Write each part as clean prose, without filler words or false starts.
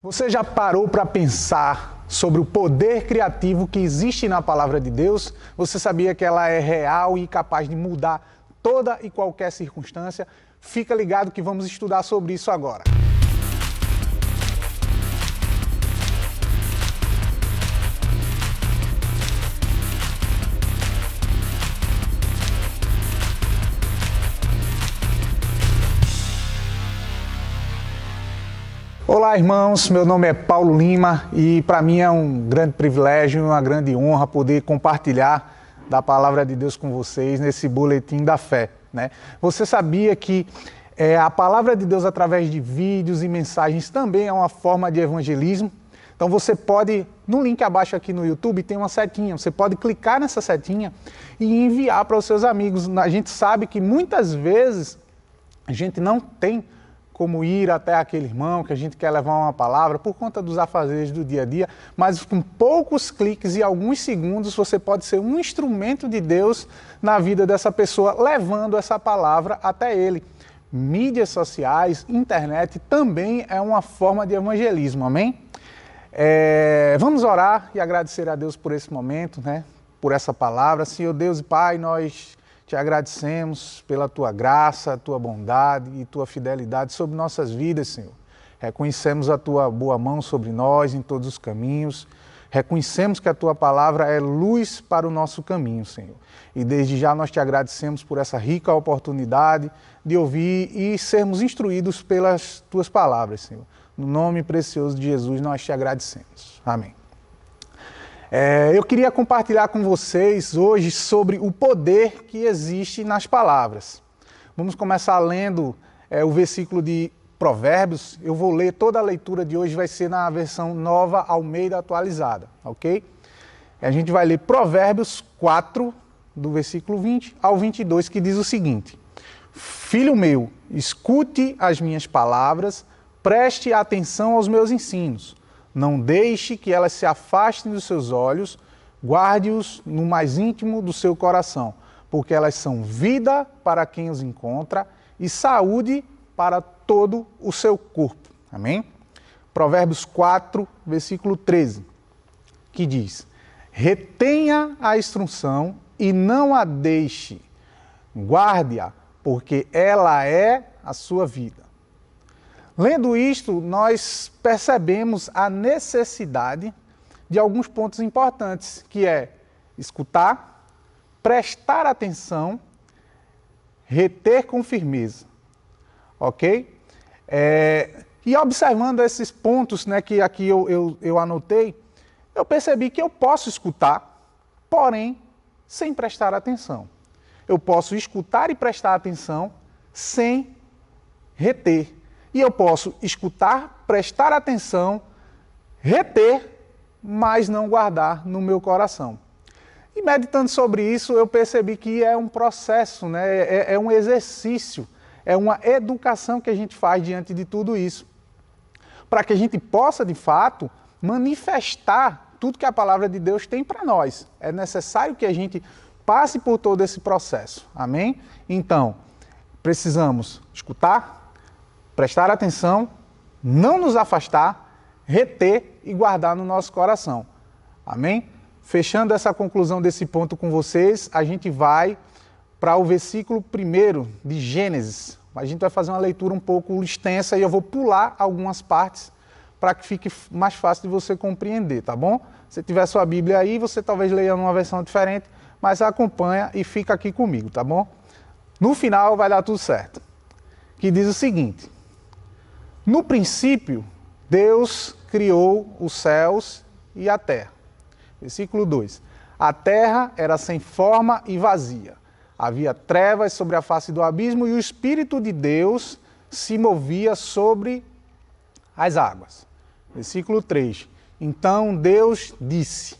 Você já parou para pensar sobre o poder criativo que existe na palavra de Deus? Você sabia que ela é real e capaz de mudar toda e qualquer circunstância? Fica ligado que vamos estudar sobre isso agora. Olá, irmãos, meu nome é Paulo Lima e para mim é um grande privilégio e uma grande honra poder compartilhar da palavra de Deus com vocês nesse boletim da fé, né? Você sabia que a palavra de Deus através de vídeos e mensagens também é uma forma de evangelismo? Então você pode, no link abaixo aqui no YouTube tem uma setinha, você pode clicar nessa setinha e enviar para os seus amigos. A gente sabe que muitas vezes a gente não tem como ir até aquele irmão que a gente quer levar uma palavra por conta dos afazeres do dia a dia, mas com poucos cliques e alguns segundos você pode ser um instrumento de Deus na vida dessa pessoa, levando essa palavra até ele. Mídias sociais, internet também é uma forma de evangelismo, amém? Vamos orar e agradecer a Deus por esse momento, né? Por essa palavra. Senhor Deus e Pai, nós te agradecemos pela tua graça, tua bondade e tua fidelidade sobre nossas vidas, Senhor. Reconhecemos a tua boa mão sobre nós em todos os caminhos. Reconhecemos que a tua palavra é luz para o nosso caminho, Senhor. E desde já nós te agradecemos por essa rica oportunidade de ouvir e sermos instruídos pelas tuas palavras, Senhor. No nome precioso de Jesus nós te agradecemos. Amém. Eu queria compartilhar com vocês hoje sobre o poder que existe nas palavras. Vamos começar lendo o versículo de Provérbios. Eu vou ler, toda a leitura de hoje vai ser na versão Nova Almeida atualizada, ok? A gente vai ler Provérbios 4, do versículo 20 ao 22, que diz o seguinte: Filho meu, escute as minhas palavras, preste atenção aos meus ensinos. Não deixe que elas se afastem dos seus olhos, guarde-os no mais íntimo do seu coração, porque elas são vida para quem os encontra e saúde para todo o seu corpo. Amém? Provérbios 4, versículo 13, que diz: Retenha a instrução e não a deixe, guarde-a, porque ela é a sua vida. Lendo isto, nós percebemos a necessidade de alguns pontos importantes, que é escutar, prestar atenção, reter com firmeza, ok? E observando esses pontos, né, que aqui eu anotei, eu percebi que eu posso escutar, porém, sem prestar atenção. Eu posso escutar e prestar atenção sem reter. E eu posso escutar, prestar atenção, reter, mas não guardar no meu coração. E meditando sobre isso, eu percebi que é um processo, né? É um exercício, é uma educação que a gente faz diante de tudo isso. Para que a gente possa, de fato, manifestar tudo que a palavra de Deus tem para nós. É necessário que a gente passe por todo esse processo. Amém? Então, precisamos escutar, prestar atenção, não nos afastar, reter e guardar no nosso coração. Amém? Fechando essa conclusão desse ponto com vocês, a gente vai para o versículo 1 de Gênesis. A gente vai fazer uma leitura um pouco extensa e eu vou pular algumas partes para que fique mais fácil de você compreender, tá bom? Se tiver sua Bíblia aí, você talvez leia numa versão diferente, mas acompanha e fica aqui comigo, tá bom? No final vai dar tudo certo. Que diz o seguinte: No princípio, Deus criou os céus e a terra. Versículo 2. A terra era sem forma e vazia. Havia trevas sobre a face do abismo e o Espírito de Deus se movia sobre as águas. Versículo 3. Então Deus disse: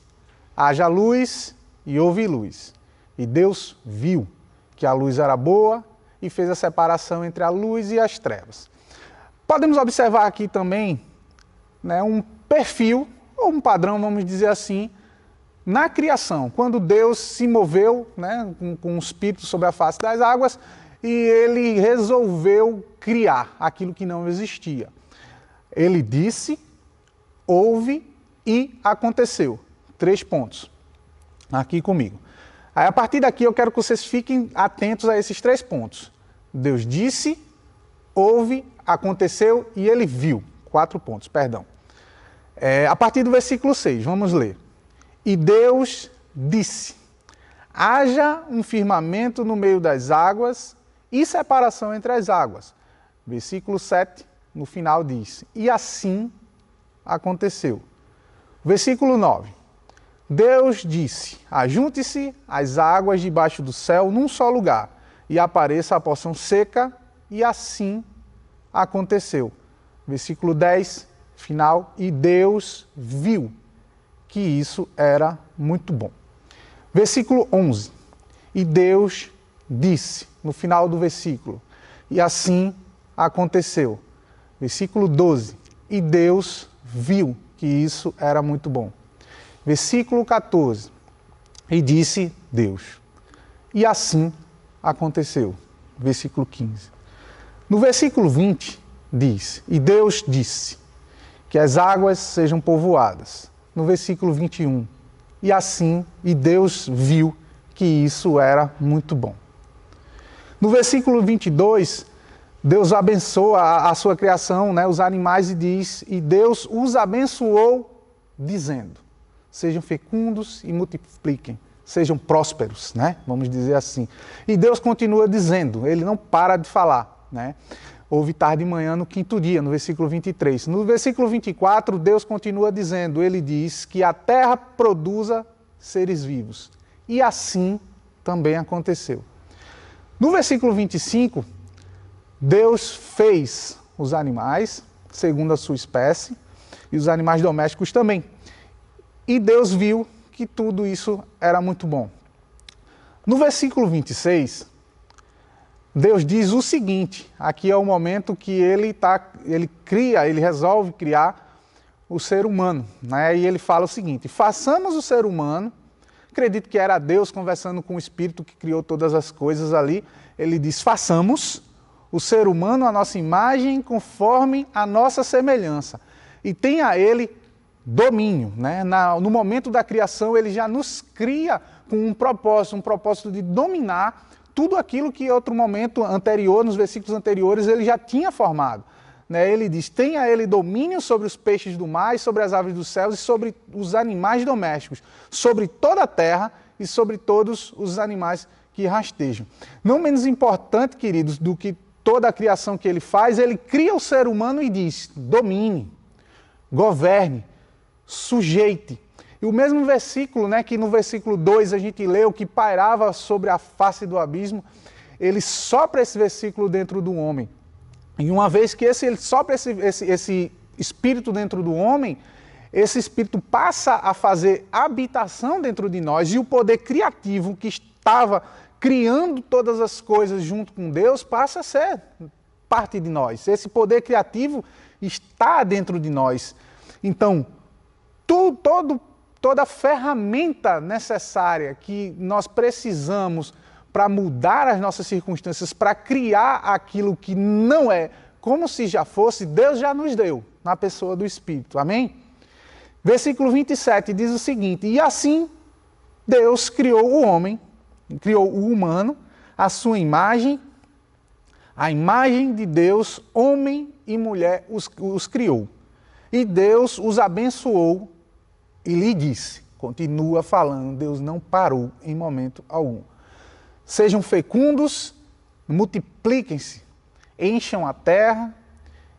haja luz e houve luz. E Deus viu que a luz era boa e fez a separação entre a luz e as trevas. Podemos observar aqui também, né, um perfil, ou um padrão, vamos dizer assim, na criação. Quando Deus se moveu, né, com o Espírito sobre a face das águas, e ele resolveu criar aquilo que não existia. Ele disse houve e aconteceu. 3 pontos. Aqui comigo. Aí, a partir daqui, eu quero que vocês fiquem atentos a esses 3 pontos. Deus disse, houve, aconteceu e ele viu. 4 pontos, perdão. A partir do versículo 6, vamos ler. E Deus disse, haja um firmamento no meio das águas e separação entre as águas. Versículo 7, no final diz, e assim aconteceu. Versículo 9, Deus disse, ajunte-se as águas debaixo do céu num só lugar, e apareça a porção seca, e assim aconteceu. Versículo 10, final, e Deus viu que isso era muito bom. Versículo 11, e Deus disse, no final do versículo, e assim aconteceu. Versículo 12, e Deus viu que isso era muito bom. Versículo 14, e disse Deus, e assim aconteceu. Versículo 15. No versículo 20 diz, e Deus disse, que as águas sejam povoadas. No versículo 21, e assim, e Deus viu que isso era muito bom. No versículo 22, Deus abençoa a sua criação, né, os animais, e diz, e Deus os abençoou, dizendo, sejam fecundos e multipliquem, sejam prósperos, né, vamos dizer assim. E Deus continua dizendo, ele não para de falar, né. Houve tarde e manhã no 5º dia, no versículo 23. No versículo 24, Deus continua dizendo, ele diz que a terra produza seres vivos. E assim também aconteceu. No versículo 25, Deus fez os animais, segundo a sua espécie, e os animais domésticos também. E Deus viu que tudo isso era muito bom. No versículo 26, Deus diz o seguinte, aqui é o momento que ele resolve criar o ser humano, né? E ele fala o seguinte, façamos o ser humano, acredito que era Deus conversando com o Espírito que criou todas as coisas ali, ele diz, façamos o ser humano à nossa imagem, conforme a nossa semelhança, e tenha ele domínio, né? No momento da criação ele já nos cria com um propósito de dominar tudo aquilo que em outro momento anterior, nos versículos anteriores, ele já tinha formado. Né? Ele diz, tenha ele domínio sobre os peixes do mar, sobre as aves dos céus e sobre os animais domésticos, sobre toda a terra e sobre todos os animais que rastejam. Não menos importante, queridos, do que toda a criação que ele faz, ele cria o ser humano e diz, domine, governe, sujeite. E o mesmo versículo, né, que no versículo 2 a gente leu, que pairava sobre a face do abismo, ele sopra esse versículo dentro do homem. E uma vez que ele sopra esse espírito dentro do homem, esse espírito passa a fazer habitação dentro de nós, e o poder criativo que estava criando todas as coisas junto com Deus passa a ser parte de nós. Esse poder criativo está dentro de nós. Então, toda a ferramenta necessária que nós precisamos para mudar as nossas circunstâncias, para criar aquilo que não é como se já fosse, Deus já nos deu na pessoa do Espírito. Amém? Versículo 27 diz o seguinte, e assim Deus criou o homem, criou o humano, a sua imagem, a imagem de Deus, homem e mulher os criou. E Deus os abençoou e lhe disse, continua falando, Deus não parou em momento algum. Sejam fecundos, multipliquem-se, encham a terra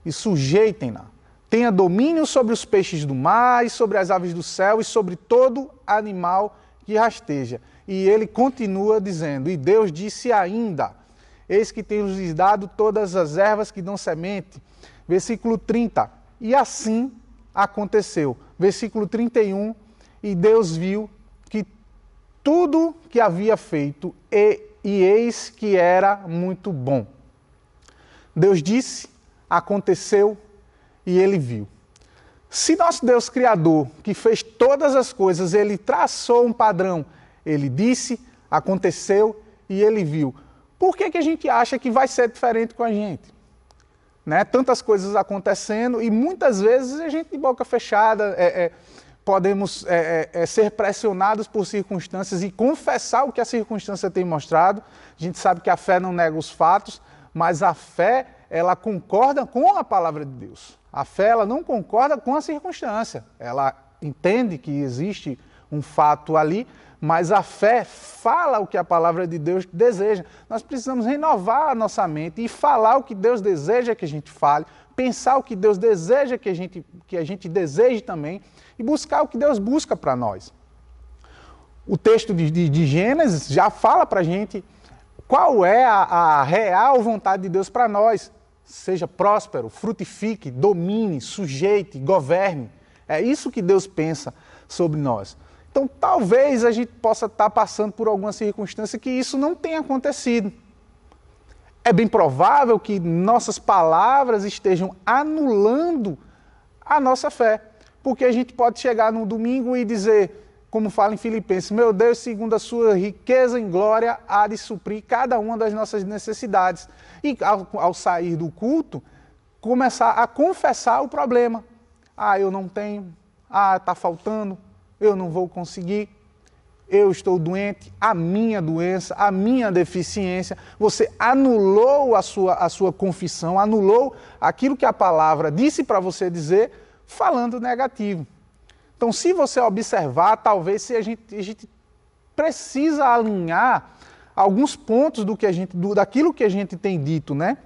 e sujeitem-na. Tenha domínio sobre os peixes do mar e sobre as aves do céu e sobre todo animal que rasteja. E ele continua dizendo, e Deus disse ainda, eis que tenho lhes dado todas as ervas que dão semente. Versículo 30, e assim aconteceu. Versículo 31, e Deus viu que tudo que havia feito, e eis que era muito bom. Deus disse, aconteceu, e ele viu. Se nosso Deus Criador, que fez todas as coisas, ele traçou um padrão, ele disse, aconteceu, e ele viu. Por que a gente acha que vai ser diferente com a gente? né? Tantas coisas acontecendo e muitas vezes a gente de boca fechada podemos ser pressionados por circunstâncias e confessar o que a circunstância tem mostrado. A gente sabe que a fé não nega os fatos, mas a fé, ela concorda com a palavra de Deus. A fé, ela não concorda com a circunstância. Ela entende que existe um fato ali, mas a fé fala o que a palavra de Deus deseja. Nós precisamos renovar a nossa mente e falar o que Deus deseja que a gente fale, pensar o que Deus deseja que a gente deseje também e buscar o que Deus busca para nós. O texto de Gênesis já fala para a gente qual é a real vontade de Deus para nós. Seja próspero, frutifique, domine, sujeite, governe. É isso que Deus pensa sobre nós. Então, talvez a gente possa estar passando por alguma circunstância que isso não tenha acontecido. É bem provável que nossas palavras estejam anulando a nossa fé. Porque a gente pode chegar no domingo e dizer, como fala em Filipenses, meu Deus, segundo a sua riqueza em glória, há de suprir cada uma das nossas necessidades. E ao sair do culto, começar a confessar o problema. Ah, eu não tenho. Ah, está faltando. Eu não vou conseguir, eu estou doente, a minha doença, a minha deficiência. Você anulou a sua confissão, anulou aquilo que a palavra disse para você dizer, falando negativo. Então, se você observar, talvez a gente precisa alinhar alguns pontos daquilo que a gente tem dito, né?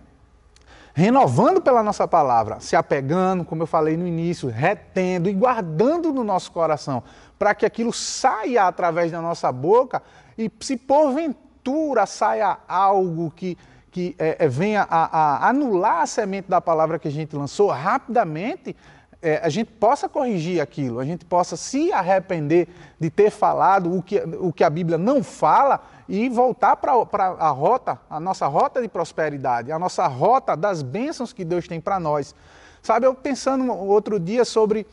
Renovando pela nossa palavra, se apegando, como eu falei no início, retendo e guardando no nosso coração, para que aquilo saia através da nossa boca e se porventura saia algo que venha a anular a semente da palavra que a gente lançou rapidamente, a gente possa corrigir aquilo, a gente possa se arrepender de ter falado o que a Bíblia não fala e voltar para a nossa rota de prosperidade, a nossa rota das bênçãos que Deus tem para nós. Sabe, eu pensando outro dia sobre,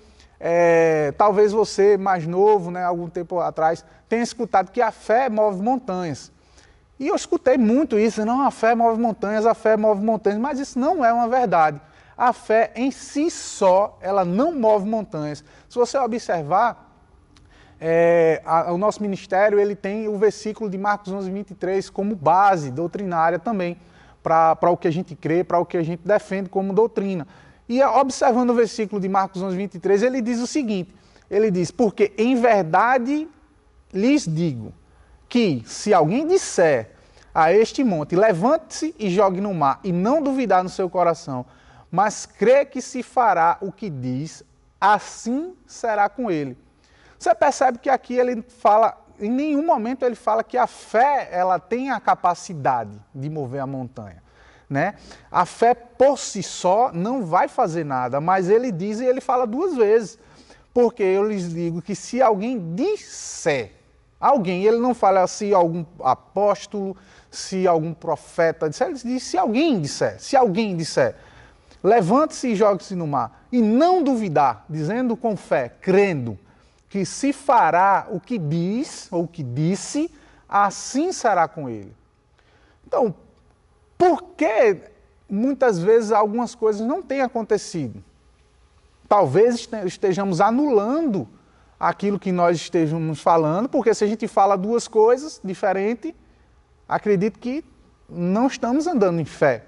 talvez você mais novo, né, algum tempo atrás, tenha escutado que a fé move montanhas. E eu escutei muito isso, não, a fé move montanhas, mas isso não é uma verdade. A fé em si só, ela não move montanhas. Se você observar, o nosso ministério ele tem o versículo de Marcos 11, 23 como base doutrinária também, para o que a gente crê, para o que a gente defende como doutrina. E observando o versículo de Marcos 11, 23, ele diz o seguinte, ele diz, porque em verdade lhes digo, que se alguém disser a este monte, levante-se e jogue no mar, e não duvidar no seu coração, mas crê que se fará o que diz, assim será com ele. Você percebe que aqui ele fala, em nenhum momento ele fala que a fé ela tem a capacidade de mover a montanha, né? A fé por si só não vai fazer nada, mas ele diz e ele fala duas vezes, porque eu lhes digo que se alguém disser, ele não fala se algum apóstolo, se algum profeta disser, ele diz se alguém disser, levante-se e jogue-se no mar, e não duvidar, dizendo com fé, crendo, que se fará o que diz, ou o que disse, assim será com ele. Então, por que muitas vezes algumas coisas não têm acontecido? Talvez estejamos anulando aquilo que nós estejamos falando, porque se a gente fala duas coisas diferentes, acredito que não estamos andando em fé.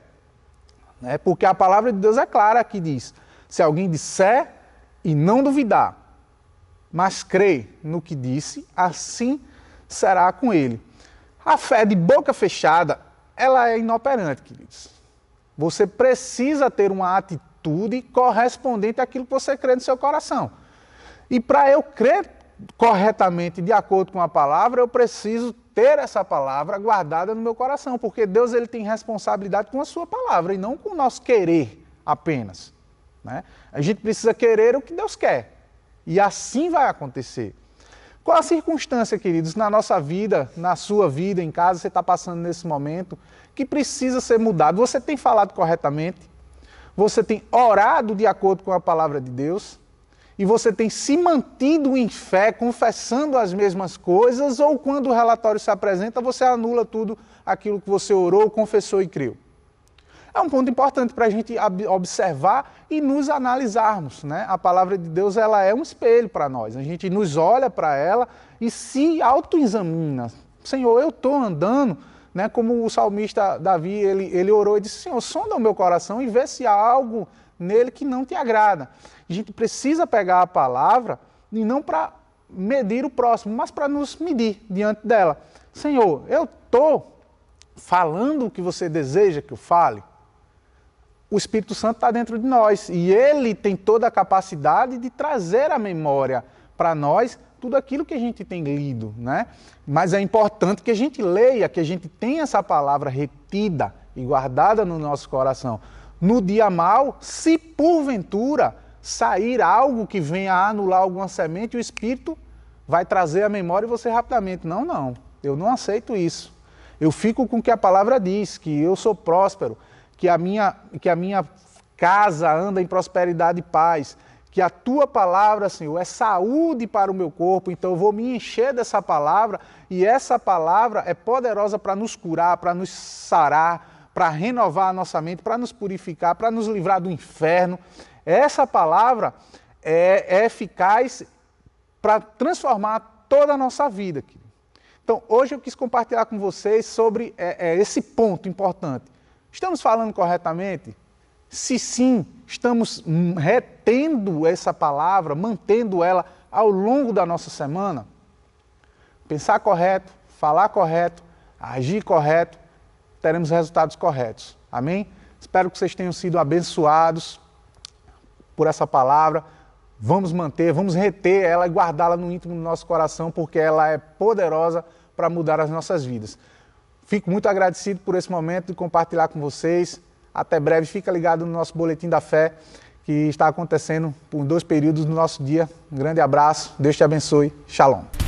Né? Porque a palavra de Deus é clara que diz, se alguém disser e não duvidar, mas crê no que disse, assim será com ele. A fé de boca fechada, ela é inoperante, queridos. Você precisa ter uma atitude correspondente àquilo que você crê no seu coração. E para eu crer corretamente, de acordo com a palavra, eu preciso ter essa palavra guardada no meu coração, porque Deus ele tem responsabilidade com a sua palavra e não com o nosso querer apenas. Né? A gente precisa querer o que Deus quer. E assim vai acontecer. Qual a circunstância, queridos, na nossa vida, na sua vida, em casa, você está passando nesse momento, que precisa ser mudado? Você tem falado corretamente? Você tem orado de acordo com a palavra de Deus? E você tem se mantido em fé, confessando as mesmas coisas? Ou quando o relatório se apresenta, você anula tudo aquilo que você orou, confessou e creu? É um ponto importante para a gente observar e nos analisarmos, né? A palavra de Deus, ela é um espelho para nós. A gente nos olha para ela e se autoexamina. Senhor, eu estou andando, né? Como o salmista Davi, ele orou e disse, Senhor, sonda o meu coração e vê se há algo nele que não te agrada. A gente precisa pegar a palavra e não para medir o próximo, mas para nos medir diante dela. Senhor, eu estou falando o que você deseja que eu fale? O Espírito Santo está dentro de nós e ele tem toda a capacidade de trazer à memória para nós tudo aquilo que a gente tem lido, né? Mas é importante que a gente leia, que a gente tenha essa palavra retida e guardada no nosso coração. No dia mau, se porventura sair algo que venha a anular alguma semente, o Espírito vai trazer à memória e você rapidamente, não, eu não aceito isso. Eu fico com o que a palavra diz, que eu sou próspero, que a minha casa anda em prosperidade e paz, que a tua palavra, Senhor, é saúde para o meu corpo, então eu vou me encher dessa palavra e essa palavra é poderosa para nos curar, para nos sarar, para renovar a nossa mente, para nos purificar, para nos livrar do inferno. Essa palavra é eficaz para transformar toda a nossa vida. Então, hoje eu quis compartilhar com vocês sobre esse ponto importante. Estamos falando corretamente? Se sim, estamos retendo essa palavra, mantendo ela ao longo da nossa semana? Pensar correto, falar correto, agir correto, teremos resultados corretos. Amém? Espero que vocês tenham sido abençoados por essa palavra. Vamos manter, vamos reter ela e guardá-la no íntimo do nosso coração, porque ela é poderosa para mudar as nossas vidas. Fico muito agradecido por esse momento de compartilhar com vocês. Até breve, fica ligado no nosso Boletim da Fé, que está acontecendo por 2 períodos no nosso dia. Um grande abraço, Deus te abençoe. Shalom.